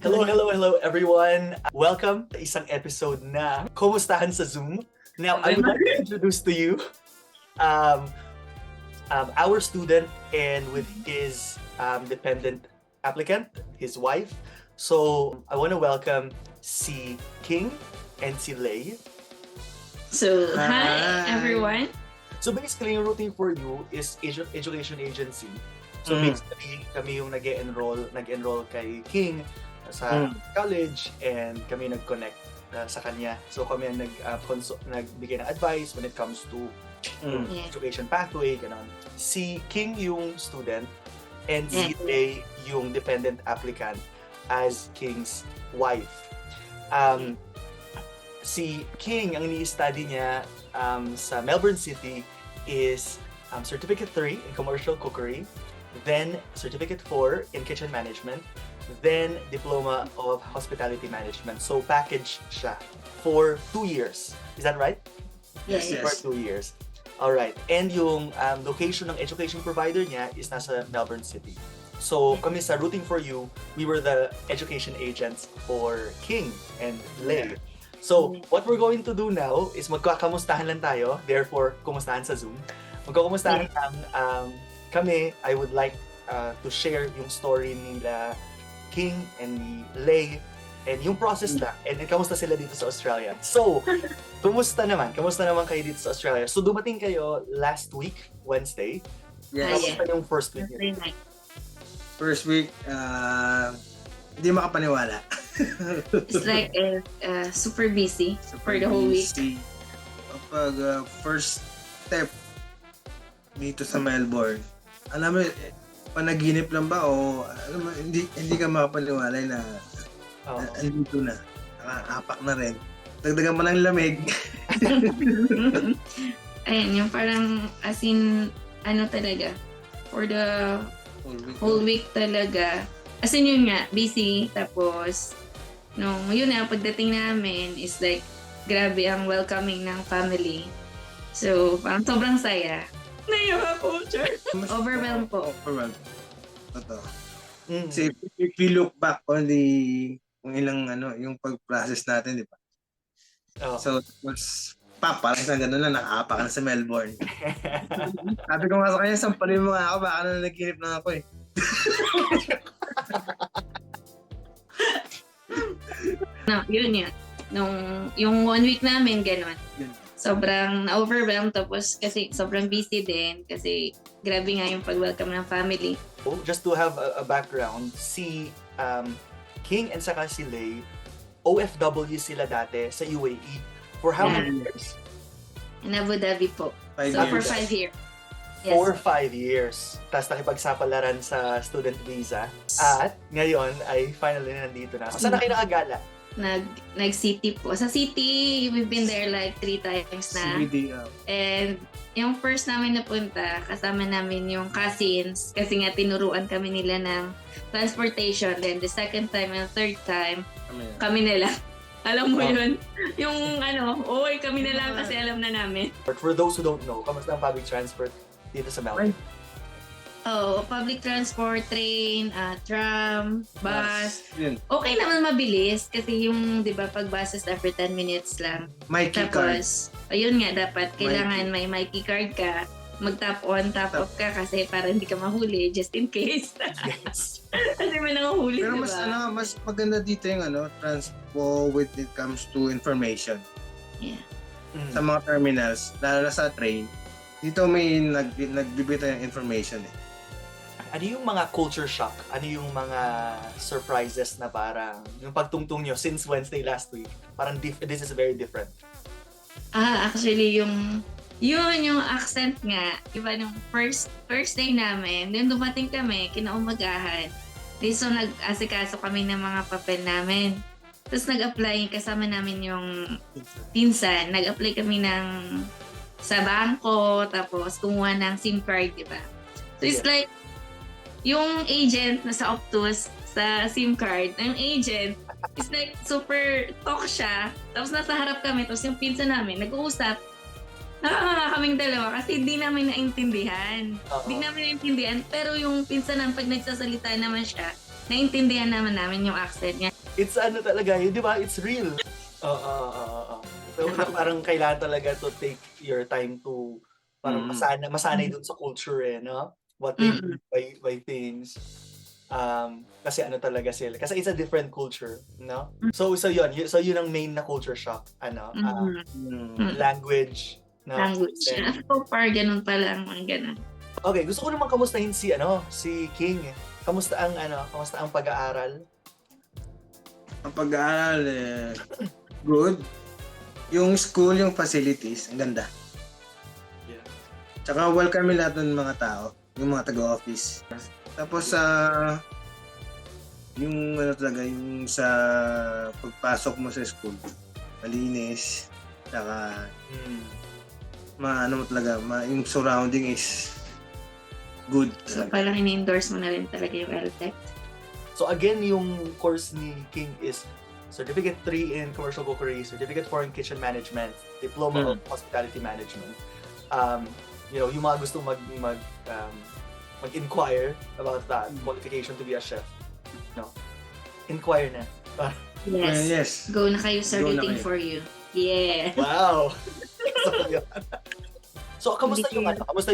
Hello everyone. Welcome sa isang episode na Kumustahan sa Zoom. Now, I would like to introduce to you our student and with his dependent applicant, his wife. So, I want to welcome si King and si Lay. So, hi everyone. So basically, yung Rooting for You is education agency. So basically, kami yung nag-enroll kay King sa college and kami nag-connect sa kanya. So kami ang nagbigay ng advice when it comes to education pathway, gano'n. Si King yung student and si Lay yung dependent applicant as King's wife. Si King, ang ini-study niya sa Melbourne City is Certificate 3 in Commercial Cookery, then Certificate 4 in Kitchen Management, then Diploma of Hospitality Management. So package siya for 2 years. Is that right? Yes. For 2 years. Alright. And yung location ng education provider niya is nasa Melbourne City. So kami sa Rooting for You, we were the education agents for King and Lay. So, what we're going to do now is magkakamustahan lang tayo. Therefore, kumustahan sa Zoom. Magkakamustahan lang kami. I would like to share yung story nila King and ni Lay and yung process lang. And kamusta sila dito sa Australia. So, kumusta naman? Kamusta naman kayo dito sa Australia? So, dumating kayo last week, Wednesday. Yes. Kamusta yung first week niyo? First week, hindi makapaniwala. It's like super busy for the whole week. Kapag first step dito sa Melbourne, alam mo, panaginip lang ba o alam mo, hindi ka makapaniwala na andito na. Nakaapak na rin. Dagdagan mo ng lamig. Ayun, yung parang as in, ano talaga, for the whole week talaga. As in yun nga, busy. Tapos, yun na, pagdating namin is like, grabe ang welcoming ng family. So, parang sobrang saya. Naiyak ako, Char. Overwhelmed po. Overwhelmed. Totoo. Kasi if we look back on kung ilang yung pag-process natin, di ba? So, parang sa gano'n na, nakaapak ka na sa Melbourne. Sabi ko nga sa kanya, sampalin mo nga ako, baka na naginip na ako eh. Yun yun. Yung 1 week namin, gano'n. Sobrang overwhelmed tapos kasi sobrang busy din kasi grabe nga yung pag-welcome ng family. Just to have a background, si King and saka si Lay, OFW sila dati sa UAE. For how many years? In Abu Dhabi po. 5 So, for years. 5 years. Yes. 4-5 years. Tapos nakipagsapalaran sa student visa. At ngayon ay finally nandito na. Saan na kayo nakagala? Nag-city po. Sa city, we've been there like 3 times na. CBD. And yung first namin napunta, kasama namin yung cousins kasi nga tinuruan kami nila ng transportation. Then the second time and third time, kami nila. Alam mo yun? Yung kami na lang kasi alam na namin. For those who don't know, kamusta ang public transport dito sa Melbourne? Public transport, train, tram, bus. Yun. Okay naman mabilis kasi yung, di ba, pag buses every 10 minutes lang. My key card. Tapos, ayun nga, dapat kailangan may key card ka. Mag-tap on, tap off ka kasi para hindi ka mahuli just in case. Yes. Kasi may nanguhuli, Pero di ba? mas maganda dito yung transpo when it comes to information. Yeah. Sa mga terminals, lalo na sa train, dito may nagbibigay ng information eh. Ano yung mga culture shock? Ano yung mga surprises na parang yung pagtungtong nyo since Wednesday last week? Parang this is very different. Actually, yung accent nga, iba nung first day namin, then dumating kami, kinaumagahan. So, nag-asikaso kami ng mga papel namin. Tapos nag-apply, kasama namin yung pinsan. Nag-apply kami sa bangko, tapos kumuha ng SIM card, di ba? So, it's like, yung agent na sa Optus, sa SIM card, yung agent, it's like super talk siya. Tapos nasa harap kami, tapos yung pinsan namin, nag-uusap. Nakakanga kaming dalawa kasi di namin naintindihan. Di namin naintindihan, pero yung pinsan namin, pag nagsasalita naman siya, naintindihan naman namin yung accent niya. It's ano talaga, yun, di ba? It's real. Oo. So, parang kailangan talaga to take your time to parang masanay dun sa culture no? What they do by things. Kasi ano talaga sila. Kasi it's a different culture, no? So yun. So yun ang main na culture shock. Language. No? Language. So far, ganun pa lang. Ganun. Okay, gusto ko naman kamustahin si King. Kamusta ang pag-aaral? Ang pag-aaral, good. Yung school, yung facilities, ang ganda. Yeah. Tsaka welcome lahat ng mga tao, yung mga taga-office. Tapos yung talaga, yung sa pagpasok mo sa school, malinis, tsaka yung surrounding is good. So parang in-endorse mo na rin talaga yung LTEC. So again, yung course ni King is Certificate 3 in Commercial Cookery, Certificate 4 in Kitchen Management, Diploma of Hospitality Management. Yung mga gusto mag-inquire about that qualification to be a chef, inquire na. Yes. Go na kayo sa rooting for you. Yeah. Wow. So, kamusta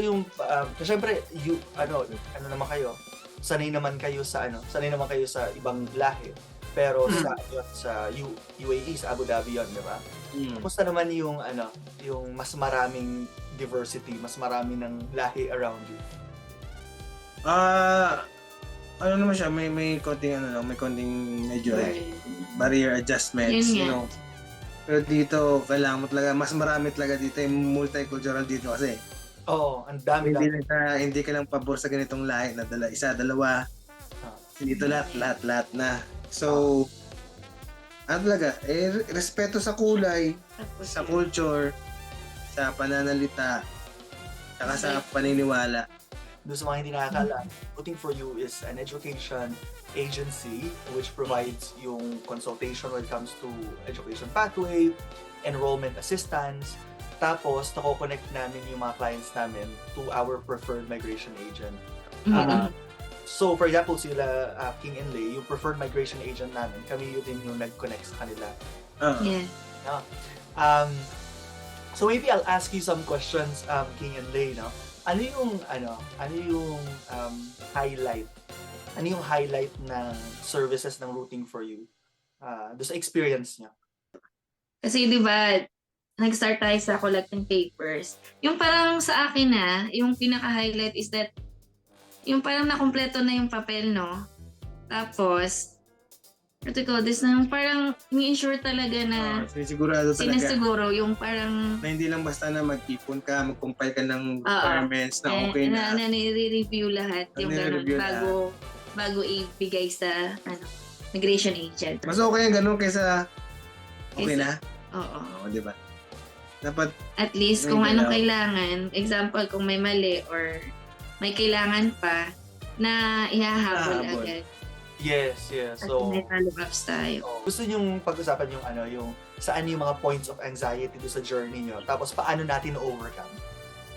yung syempre ano naman kayo? Sanay naman kayo sa ibang lahi. Pero sa UAE, sa Abu Dhabi yun, di ba? Kamusta naman yung mas maraming diversity, mas marami ng lahi around you? Ano naman siya, may konting medyo barrier adjustments, Pero dito, kailangan mo talaga, mas marami talaga dito, yung multicultural dito kasi. Oo, ang dami. Hindi ka lang pabor sa ganitong lahi na isa, dalawa. Dito lahat na. So, talaga, respeto sa kulay, sa culture, sa pananalita, saka sa paniniwala. Doon sa mga hindi nakakaalam, Rooting for You is an education agency which provides yung consultation when it comes to education pathway, enrollment assistance, tapos nako-connect namin yung mga clients namin to our preferred migration agent. So, for example, sila King and Lay, yung preferred migration agent namin, kami yun din yung nag-connect sa kanila. So maybe I'll ask you some questions, King and Lay, no? Ano yung highlight? Ano yung highlight ng services ng Rooting for You? Doon sa experience niya. Kasi di ba, nag-start tayo sa collecting papers. Yung parang sa akin yung pinaka-highlight is that yung parang nakumpleto na yung papel, no? Tapos, yung parang ni-ensure talaga na sinisiguro yung parang na hindi lang basta na mag-ipon ka, mag-compile ka ng requirements na okay na. Na nire-review lahat yung gano'n bago ibigay sa migration agent. Mas okay yung gano'n kaysa okay na? Oo, di ba? Dapat at least kung anong kailangan, example kung may mali or may kailangan pa na ihahabol agad. Yes. So, may follow-ups tayo. Gusto niyong pag-usapan yung saan yung mga points of anxiety do sa journey niyo, tapos paano natin na-overcome?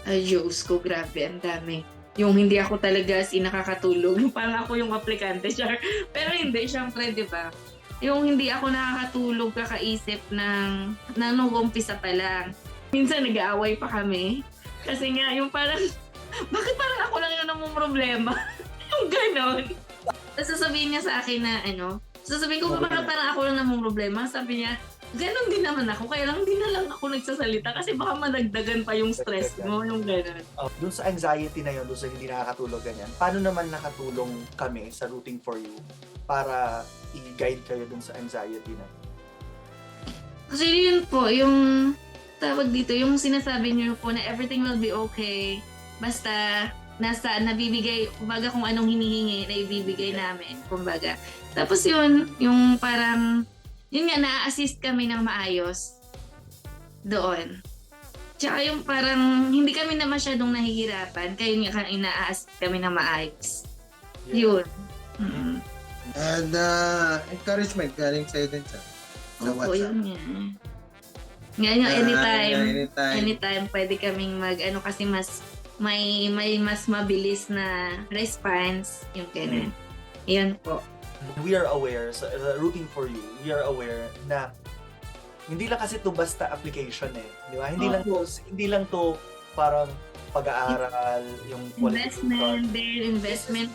Ay, Diyos ko, grabe, ang dami. Yung hindi ako talaga nakakatulog. Parang ako yung aplikante, siya. Pero hindi, syempre, di ba? Yung hindi ako nakakatulog, kakaisip ng nung-umpisa pa lang. Minsan nag-aaway pa kami. Kasi nga, yung parang, bakit parang ako lang yung namumroblema? Yung ganon. Tapos sasabihin niya sa akin na sasabihin ko parang ako lang namumroblema. Sabi niya, ganon din naman ako. Kaya lang din na lang ako nagsasalita kasi baka madagdagan pa yung stress mo, yung ganon. Doon sa anxiety na yun, doon sa hindi nakakatulog ganyan, paano naman nakatulong kami sa Rooting for You para i-guide kayo doon sa anxiety na? Kasi yun po, yung tawag dito, yung sinasabi niyo po na everything will be okay. Basta nabibigay, kumbaga kung anong hinihingi na ibibigay namin, kumbaga. Tapos yun, yung parang, yun nga, na-assist kami ng maayos doon. Tsaka yung parang, hindi kami na masyadong nahihirapan, kaya nga ina-assist kami ng maayos. Yun. Mm-hmm. And encouragement galing sa'yo din sa WhatsApp. Yun nga. Ngayon, anytime pwede kaming kasi may mas mabilis na response, yung ganun. Yun po. We are aware, so, rooting for you, we are aware na hindi lang kasi to basta application eh. Di ba? Hindi lang to parang pag-aaral, yung investment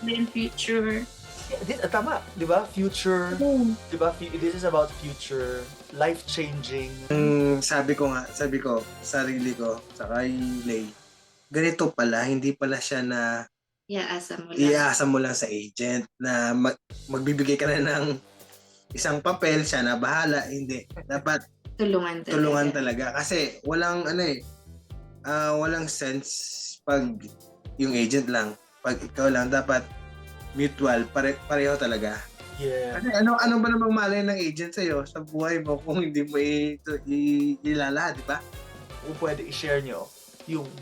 din, future. Tama, di ba? Future, di ba? This is about future, life-changing. Sabi ko, sarili ko, sa kay Lay, ganito pala, hindi pala siya na iaasa mo lang sa agent na magbibigay ka na ng isang papel, siya na bahala. Hindi. Dapat tulungan talaga. Kasi walang walang sense pag yung agent lang. Pag ikaw lang, dapat mutual, pareho talaga. Yeah. Kasi ano ba namang malay ng agent sa'yo sa buhay mo kung hindi mo ilala, di ba? Kung pwede i-share nyo,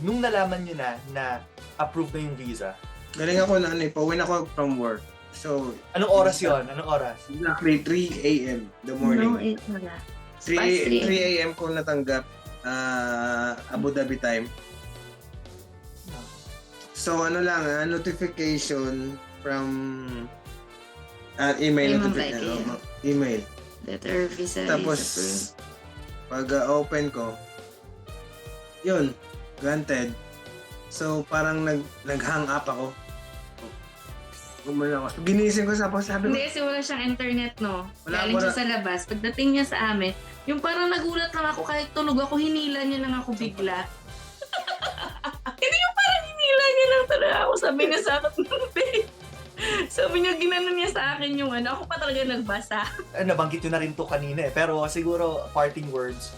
nung nalaman nyo na approve na yung visa. Galing ako na pauwi na ako from work. So, anong oras yon? Anong oras? Exactly 3 a.m. the morning. No, 8 na. 3 a.m. ko natanggap Abu Dhabi time. So notification from email notification. Email. Letter visa Tapos is approved. pag open ko, yun, granted. So parang nag-hang up ako. Gumala ako. Ginising ko sabi ko. Hindi kasi wala siyang internet, no? Galing siya sa labas. Pagdating niya sa amin, yung parang nagulat lang ako kahit tulog ako, hinila niya lang ako bigla. Hindi yung parang hinila niya lang talaga ako. Sabi niya sa akin, sabi niya, ginanon niya sa akin yung ako pa talaga nagbasa. Nabanggit nyo na rin to kanina eh. Pero siguro, parting words,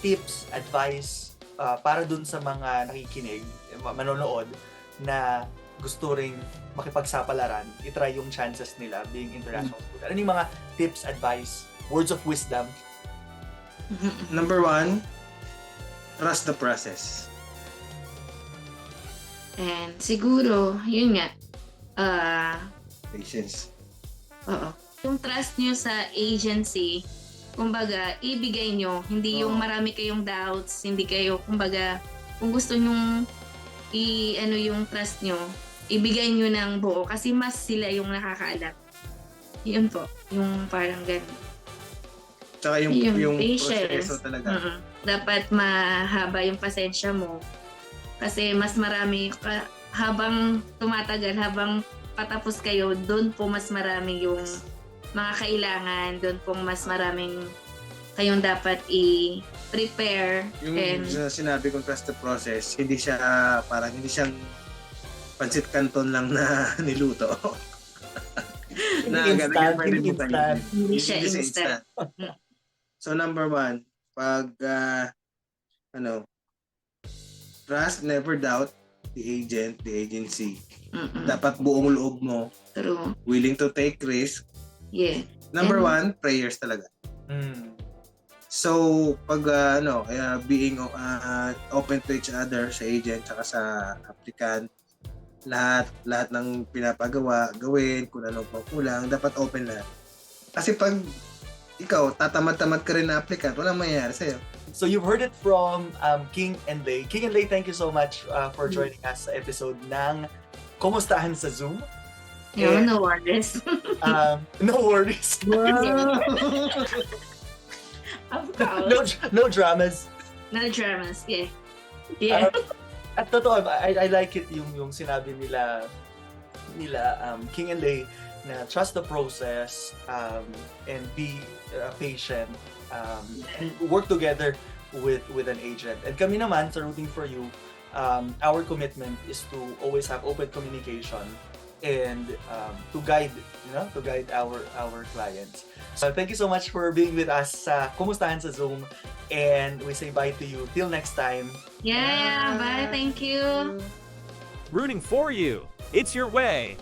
tips, advice, para dun sa mga nakikinig, manonood, na gusto ring makipagsapalaran, itry yung chances nila being international student. Ano yung mga tips, advice, words of wisdom? Number 1, trust the process. And siguro, yun nga, Patience. oo. Yung trust nyo sa agency, kumbaga, ibigay nyo. Hindi yung marami kayong doubts, hindi kayo, kumbaga, kung gusto nyong yung trust nyo, ibigay nyo ng buo kasi mas sila yung nakakaalam. Yun po, yung parang gano'n. Tsaka yung patience. proseso talaga. Dapat mahaba yung pasensya mo. Kasi mas marami, habang tumatagal, habang patapos kayo, doon po mas marami yung mga kailangan, doon po mas maraming kayong dapat i-prepare. Yung sinabi kong trust the process, hindi siya siyang pansit canton lang na niluto. Hindi instant. Hindi siya instant. So number 1, pag trust, never doubt the agent, the agency. Dapat buong loob mo. True. Willing to take risk. Yeah. Number 1, prayers talaga. So, pag being open to each other sa agent at sa applicant, lahat ng pinapagawa, gawin, kung anong kulang, dapat open lahat. Kasi pag ikaw, tatamad-tamad ka rin na applicant, walang mangyayari sa'yo. So you've heard it from King and Lay. King and Lay, thank you so much for joining us sa episode ng Kumustahan sa Zoom. No worries. No worries. Wow! No dramas. No dramas, yeah. Yeah. At totoo, I like it yung sinabi nila King and Lay na trust the process and be patient and work together with an agent. And kami naman sa Rooting for You, our commitment is to always have open communication and to guide our clients. So thank you so much for being with us sa Kumustahan sa Zoom, and we say bye to you till next time. Yeah, bye. Thank you. Rooting for you. It's your way.